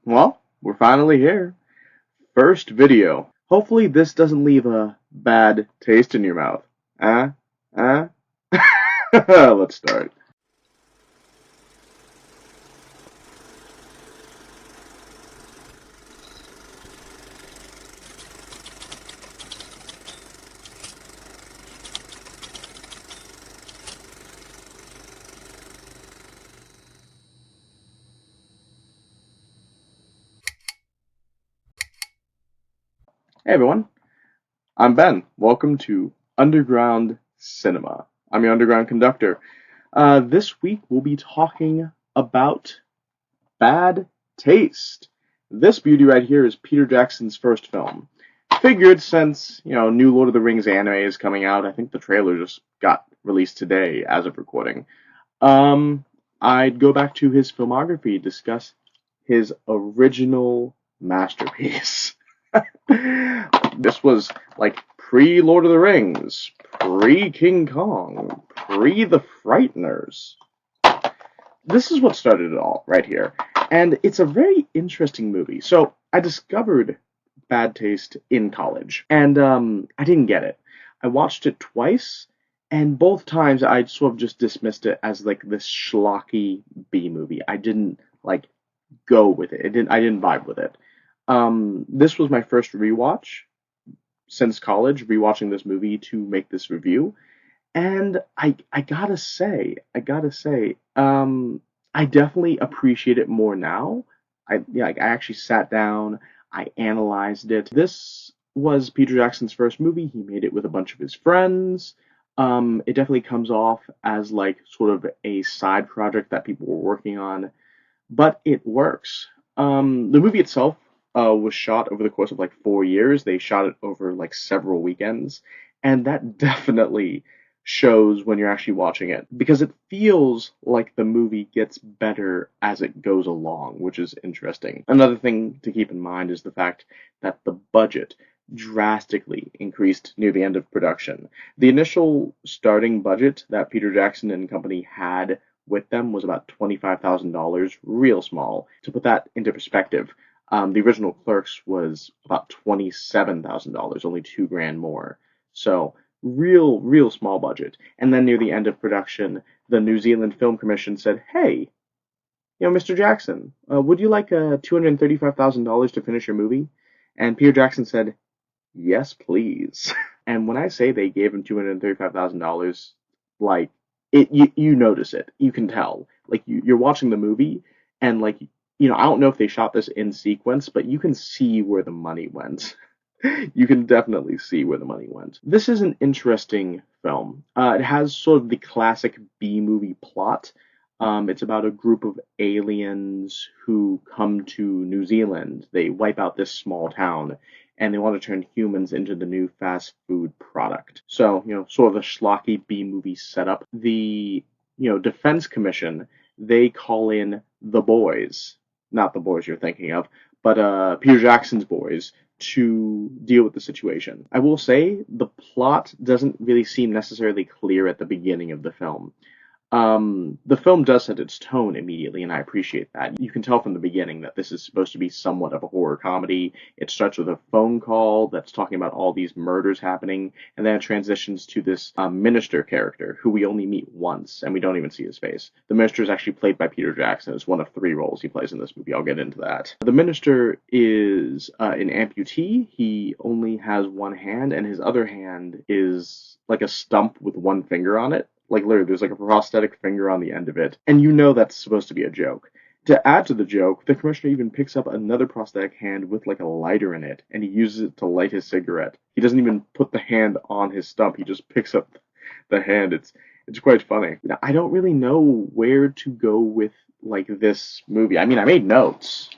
Well, we're finally here. First video. Hopefully this doesn't leave a bad taste in your mouth. Uh, uh. Let's start. Hey everyone, I'm Ben. Welcome to Underground Cinema. I'm your underground conductor. This week we'll be talking about bad taste. This beauty right here is Peter Jackson's first film. Figured since, new Lord of the Rings anime is coming out, I think the trailer just got released today as of recording. Um, I'd go back to his filmography, discuss his original masterpiece. This was like pre Lord of the Rings, pre King Kong, pre The Frighteners. This is what started it all right here. And it's a very interesting movie. So I discovered Bad Taste in college, and I didn't get it. I watched it twice, and both times I sort of just dismissed it as like this schlocky B movie. I didn't like go with it. I didn't vibe with it. This was my first rewatch since college, rewatching this movie to make this review, and I gotta say, I definitely appreciate it more now. I actually sat down, I analyzed it. This was Peter Jackson's first movie. He made it with a bunch of his friends. It definitely comes off as like sort of a side project that people were working on, but it works. The movie itself was shot over the course of like 4 years. They shot it over like several weekends, and that definitely shows when you're actually watching it because it feels like the movie gets better as it goes along, which is interesting. Another thing to keep in mind is the fact that the budget drastically increased near the end of production. The initial starting budget that Peter Jackson and company had with them was about $25,000, real small. To put that into perspective, the original Clerks was about $27,000, only 2 grand more. So real small budget. And then near the end of production, the New Zealand Film Commission said, "Hey, Mr. Jackson, would you like $235,000 to finish your movie?" And Peter Jackson said, "Yes, please." And when I say they gave him $235,000, like you notice it. You can tell. Like you're watching the movie, and like I don't know if they shot this in sequence, but you can see where the money went. You can definitely see where the money went. This is an interesting film. It has sort of the classic B movie plot. It's about a group of aliens who come to New Zealand. They wipe out this small town, and they want to turn humans into the new fast food product. So, sort of a schlocky B movie setup. The, Defense Commission, they call in the boys, not the boys you're thinking of, but Peter Jackson's boys, to deal with the situation. I will say the plot doesn't really seem necessarily clear at the beginning of the film. The film does set its tone immediately, and I appreciate that. You can tell from the beginning that this is supposed to be somewhat of a horror comedy. It starts with a phone call that's talking about all these murders happening, and then it transitions to this minister character who we only meet once, and we don't even see his face. The minister is actually played by Peter Jackson. It's one of 3 roles he plays in this movie. I'll get into that. The minister is an amputee. He only has one hand, and his other hand is like a stump with one finger on it. Like literally, there's like a prosthetic finger on the end of it, and that's supposed to be a joke. To add to the joke, the commissioner even picks up another prosthetic hand with like a lighter in it, and he uses it to light his cigarette. He doesn't even put the hand on his stump, he just picks up the hand. It's quite funny. I don't really know where to go with like this movie. I mean, I made notes,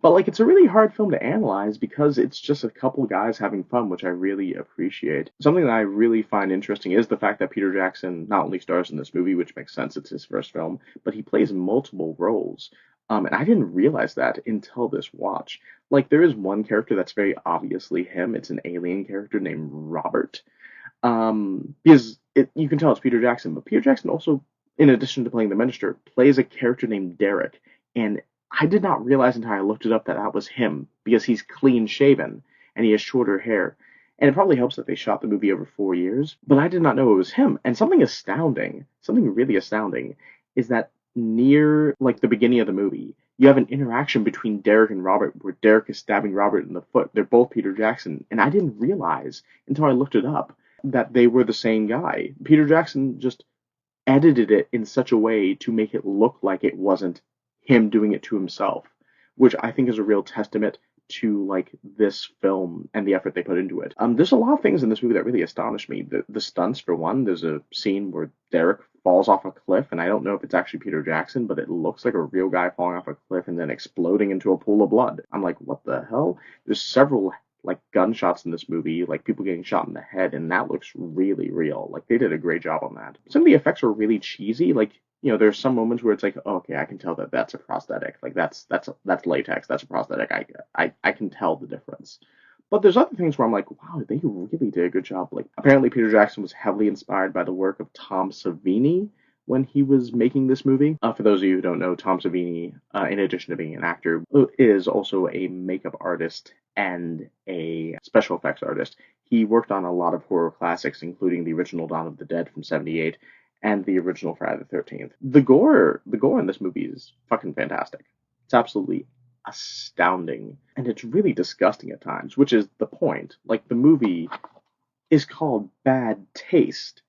but like it's a really hard film to analyze because it's just a couple guys having fun, which I really appreciate. Something that I really find interesting is the fact that Peter Jackson not only stars in this movie, which makes sense, it's his first film, but he plays multiple roles. And I didn't realize that until this watch. Like, there is one character that's very obviously him. It's an alien character named Robert. Because you can tell it's Peter Jackson, but Peter Jackson also, in addition to playing the minister, plays a character named Derek, and I did not realize until I looked it up that that was him because he's clean shaven and he has shorter hair. And it probably helps that they shot the movie over 4 years, but I did not know it was him. And something really astounding, is that near like the beginning of the movie, you have an interaction between Derek and Robert where Derek is stabbing Robert in the foot. They're both Peter Jackson, and I didn't realize until I looked it up that they were the same guy. Peter Jackson just edited it in such a way to make it look like it wasn't him doing it to himself, which I think is a real testament to like this film and the effort they put into it. There's a lot of things in this movie that really astonish me. The stunts, for one. There's a scene where Derek falls off a cliff, and I don't know if it's actually Peter Jackson, but it looks like a real guy falling off a cliff and then exploding into a pool of blood. I'm like, what the hell? There's several like gunshots in this movie, like people getting shot in the head, and that looks really real. Like they did a great job on that. Some of the effects are really cheesy. Like, you know, there's some moments where it's like, oh, okay, I can tell that that's a prosthetic. Like that's latex. That's a prosthetic. I can tell the difference. But there's other things where I'm like, wow, they really did a good job. Like apparently Peter Jackson was heavily inspired by the work of Tom Savini when he was making this movie. For those of you who don't know, Tom Savini, in addition to being an actor, is also a makeup artist and a special effects artist. He worked on a lot of horror classics, including the original Dawn of the Dead from '78 and the original Friday the 13th. The gore in this movie is fucking fantastic. It's absolutely astounding, and it's really disgusting at times, which is the point. Like the movie is called Bad Taste.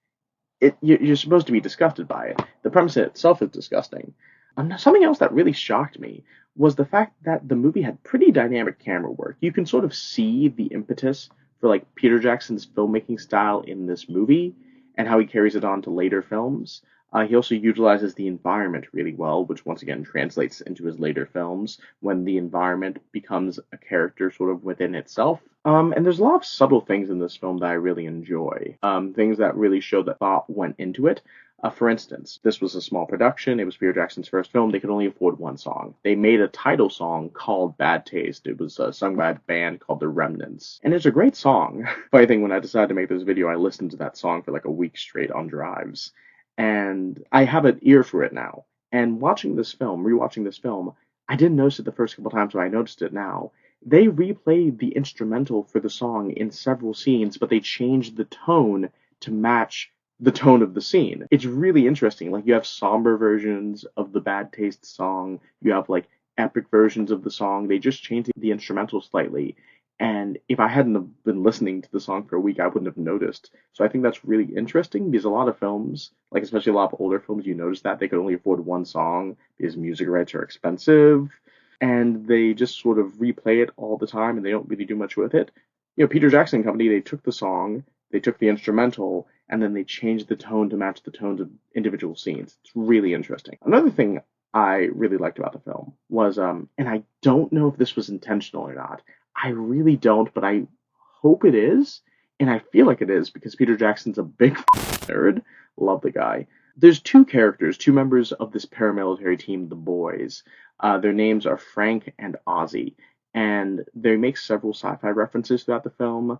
You're supposed to be disgusted by it. The premise itself is disgusting. Something else that really shocked me was the fact that the movie had pretty dynamic camera work. You can sort of see the impetus for like Peter Jackson's filmmaking style in this movie and how he carries it on to later films. He also utilizes the environment really well, which once again translates into his later films when the environment becomes a character sort of within itself. And there's a lot of subtle things in this film that I really enjoy. Things that really show that thought went into it. For instance, this was a small production. It was Peter Jackson's first film. They could only afford one song. They made a title song called Bad Taste. It was sung by a band called The Remnants. And it's a great song. Funny thing, when I decided to make this video, I listened to that song for like a week straight on drives. And I have an ear for it now. And rewatching this film, I didn't notice it the first couple times, but I noticed it now. They replayed the instrumental for the song in several scenes, but they changed the tone to match the tone of the scene. It's really interesting. Like, you have somber versions of the Bad Taste song, you have like epic versions of the song. They just changed the instrumental slightly. And if I hadn't have been listening to the song for a week, I wouldn't have noticed. So I think that's really interesting because a lot of films, like especially a lot of older films, you notice that they could only afford one song because music rights are expensive, and they just sort of replay it all the time and they don't really do much with it. You know, Peter Jackson Company, they took the song, they took the instrumental, and then they changed the tone to match the tones of individual scenes. It's really interesting. Another thing I really liked about the film was, and I don't know if this was intentional or not, I really don't, but I hope it is, and I feel like it is because Peter Jackson's a big nerd. Love the guy. There's two characters, two members of this paramilitary team, the Boys. Their names are Frank and Ozzy, and they make several sci-fi references throughout the film.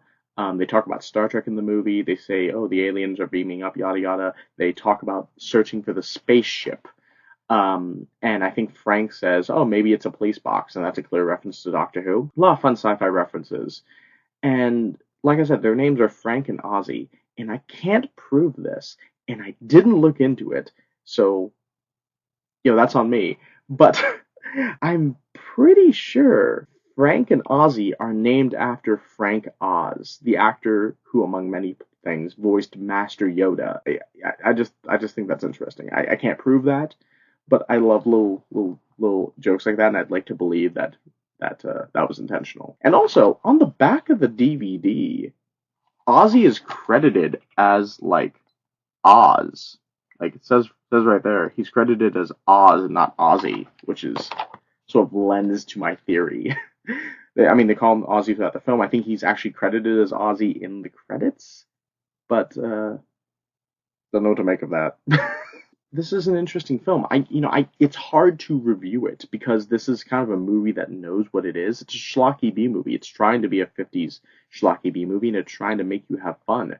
They talk about Star Trek in the movie. They say, oh, the aliens are beaming up, yada yada. They talk about searching for the spaceship. And I think Frank says, oh, maybe it's a police box, and that's a clear reference to Doctor Who. A lot of fun sci-fi references. And like I said, their names are Frank and Ozzy, and I can't prove this, and I didn't look into it, so, you know, that's on me. But I'm pretty sure Frank and Ozzy are named after Frank Oz, the actor who, among many things, voiced Master Yoda. I just think that's interesting. I can't prove that, but I love little jokes like that, and I'd like to believe that was intentional. And also, on the back of the DVD, Ozzy is credited as like Oz. Like it says right there, he's credited as Oz and not Ozzy, which is sort of lends to my theory. I mean, they call him Ozzy throughout the film. I think he's actually credited as Ozzy in the credits, but don't know what to make of that. This is an interesting film. It's hard to review it because this is kind of a movie that knows what it is. It's a schlocky B movie. It's trying to be a 50s schlocky B movie, and it's trying to make you have fun.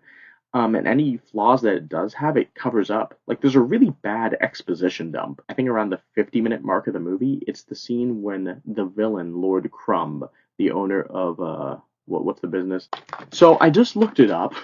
And any flaws that it does have, it covers up. Like, there's a really bad exposition dump. I think around the 50-minute mark of the movie, it's the scene when the villain, Lord Crumb, the owner of, what's the business? So I just looked it up.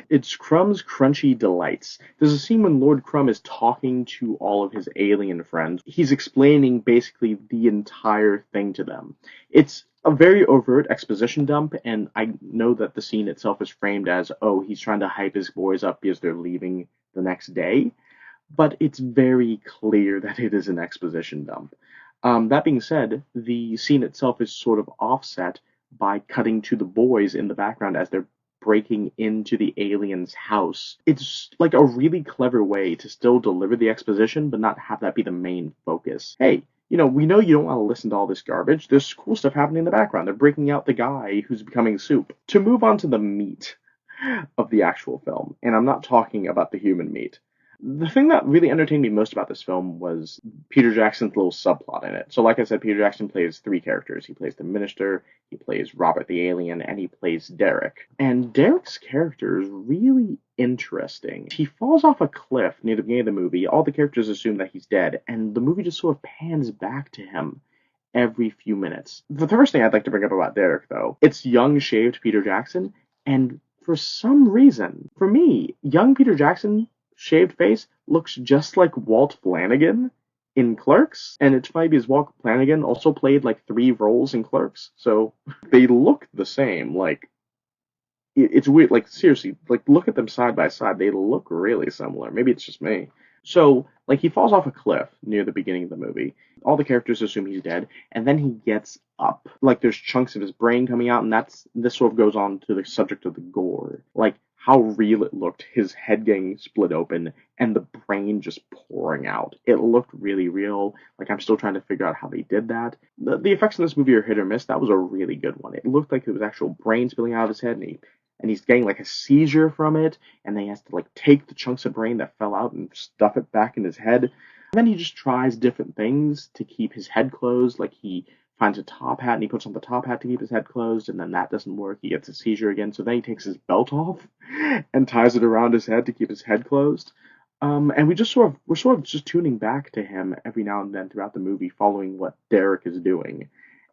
It's Crumb's Crunchy Delights. There's a scene when Lord Crumb is talking to all of his alien friends. He's explaining basically the entire thing to them. It's a very overt exposition dump, and I know that the scene itself is framed as, oh, he's trying to hype his boys up because they're leaving the next day, but it's very clear that it is an exposition dump. That being said, the scene itself is sort of offset by cutting to the boys in the background as they're breaking into the alien's house. It's like a really clever way to still deliver the exposition, but not have that be the main focus. Hey, we know you don't want to listen to all this garbage. There's cool stuff happening in the background. They're breaking out the guy who's becoming soup. To move on to the meat of the actual film, and I'm not talking about the human meat. The thing that really entertained me most about this film was Peter Jackson's little subplot in it. So, like I said, Peter Jackson plays three characters. He plays the Minister, he plays Robert the Alien, and he plays Derek. And Derek's character is really interesting. He falls off a cliff near the beginning of the movie. All the characters assume that he's dead, and the movie just sort of pans back to him every few minutes. The first thing I'd like to bring up about Derek, though, it's young, shaved Peter Jackson, and for some reason, for me, young Peter Jackson shaved face looks just like Walt Flanagan in Clerks, and it's funny because Walt Flanagan also played like 3 roles in Clerks, so they look the same. Like, it's weird. Like, seriously, like, look at them side by side. They look really similar. Maybe it's just me. So, like, he falls off a cliff near the beginning of the movie. All the characters assume he's dead, and then he gets up. Like, there's chunks of his brain coming out, and this sort of goes on to the subject of the gore. Like, how real it looked, his head getting split open, and the brain just pouring out. It looked really real. Like, I'm still trying to figure out how they did that. The effects in this movie are hit or miss. That was a really good one. It looked like it was actual brain spilling out of his head, and he's getting like a seizure from it, and then he has to like take the chunks of brain that fell out and stuff it back in his head. And then he just tries different things to keep his head closed. Like, he finds a top hat and he puts on the top hat to keep his head closed, and then that doesn't work. He gets a seizure again, so then he takes his belt off and ties it around his head to keep his head closed. And we're sort of just tuning back to him every now and then throughout the movie, following what Derek is doing.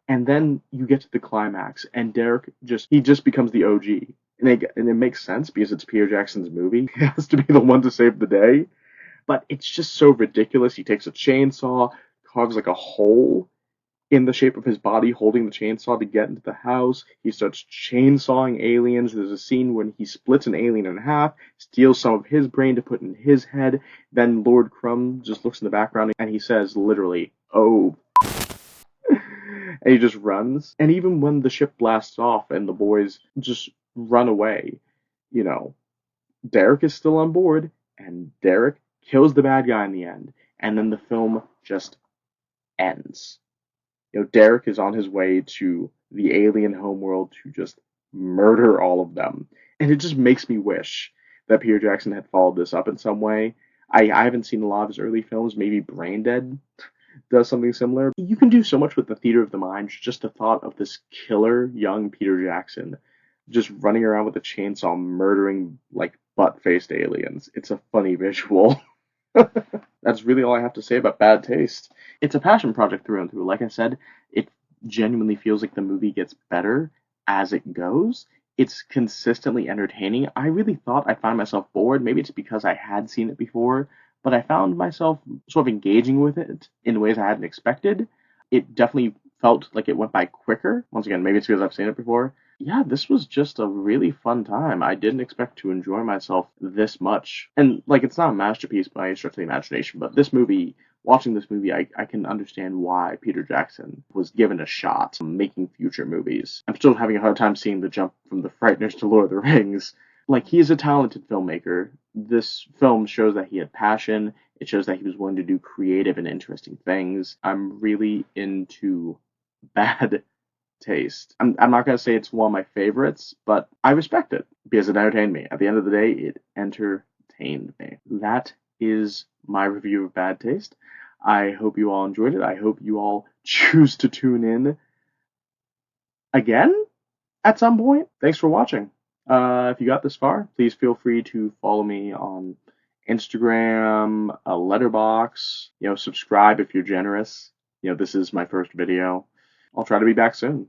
And then you get to the climax, and Derek just becomes the OG. And it makes sense because it's Peter Jackson's movie. He has to be the one to save the day. But it's just so ridiculous. He takes a chainsaw, carves like a hole in the shape of his body, holding the chainsaw to get into the house. He starts chainsawing aliens. There's a scene when he splits an alien in half, steals some of his brain to put in his head. Then Lord Crumb just looks in the background and he says literally, "Oh." And he just runs. And even when the ship blasts off and the boys just run away, Derek is still on board, and Derek kills the bad guy in the end. And then the film just ends. Derek is on his way to the alien homeworld to just murder all of them. And it just makes me wish that Peter Jackson had followed this up in some way. I haven't seen a lot of his early films. Maybe Braindead does something similar. You can do so much with the theater of the mind. Just the thought of this killer young Peter Jackson just running around with a chainsaw murdering like butt-faced aliens. It's a funny visual. That's really all I have to say about Bad Taste. It's a passion project through and through. Like I said, it genuinely feels like the movie gets better as it goes. It's consistently entertaining. I really thought I'd find myself bored. Maybe it's because I had seen it before, but I found myself sort of engaging with it in ways I hadn't expected. It definitely felt like it went by quicker. Once again, maybe it's because I've seen it before. Yeah, this was just a really fun time. I didn't expect to enjoy myself this much. And, like, it's not a masterpiece by any stretch of the imagination, but watching this movie, I can understand why Peter Jackson was given a shot making future movies. I'm still having a hard time seeing the jump from The Frighteners to Lord of the Rings. Like, he is a talented filmmaker. This film shows that he had passion. It shows that he was willing to do creative and interesting things. I'm really into Bad Taste. I'm not going to say it's one of my favorites, but I respect it because it entertained me. At the end of the day, it entertained me. That is my review of Bad Taste. I hope you all enjoyed it. I hope you all choose to tune in again at some point. Thanks for watching. If you got this far, please feel free to follow me on Instagram, Letterbox, subscribe if you're generous. This is my first video. I'll try to be back soon.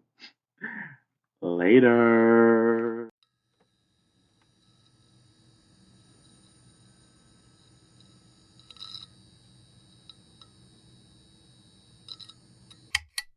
Later.